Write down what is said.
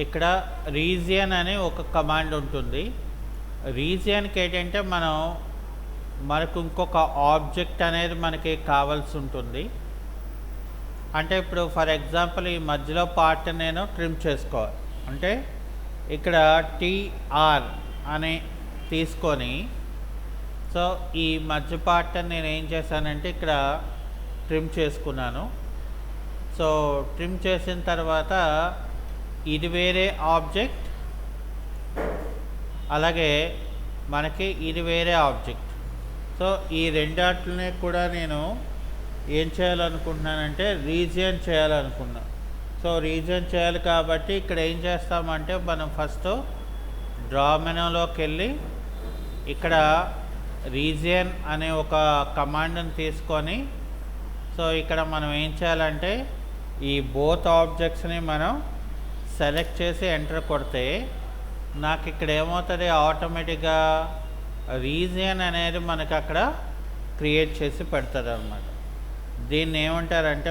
ఇక్కడ రీజియన్ అనే ఒక కమాండ్ ఉంటుంది. రీజియన్కి ఏంటంటే మనకు ఇంకొక ఆబ్జెక్ట్ అనేది మనకి కావాల్సి ఉంటుంది. అంటే ఇప్పుడు ఫర్ ఎగ్జాంపుల్ ఈ మధ్యలో పార్ట్ నేను ట్రిమ్ చేసుకోవాలి అంటే ఇక్కడ టీఆర్ అని తీసుకొని, సో ఈ మధ్య పార్ట్ నేను ఏం చేశానంటే ఇక్కడ ట్రిమ్ చేసుకున్నాను. సో ట్రిమ్ చేసిన తర్వాత ఇది వేరే ఆబ్జెక్ట్, అలాగే మనకి ఇది వేరే ఆబ్జెక్ట్. సో ఈ రెండాటిని కూడా నేను ఏం చేయాలనుకుంటున్నానంటే రీజియన్ చేయాలనుకున్నాను. సో రీజియన్ చేయాలి కాబట్టి ఇక్కడ ఏం చేస్తామంటే మనం ఫస్ట్ డ్రా మెనూలోకి వెళ్ళి ఇక్కడ రీజియన్ అనే ఒక కమాండ్ని తీసుకొని, సో ఇక్కడ మనం ఏం చేయాలంటే ఈ బోత్ ఆబ్జెక్ట్స్ని మనం సెలెక్ట్ చేసి ఎంటర్ కొడితే నాకు ఇక్కడ ఏమవుతుంది, ఆటోమేటిక్గా రీజియన్ అనేది మనకు అక్కడ క్రియేట్ చేసి పెడతారు అన్నమాట. దీన్ని ఏమంటారంటే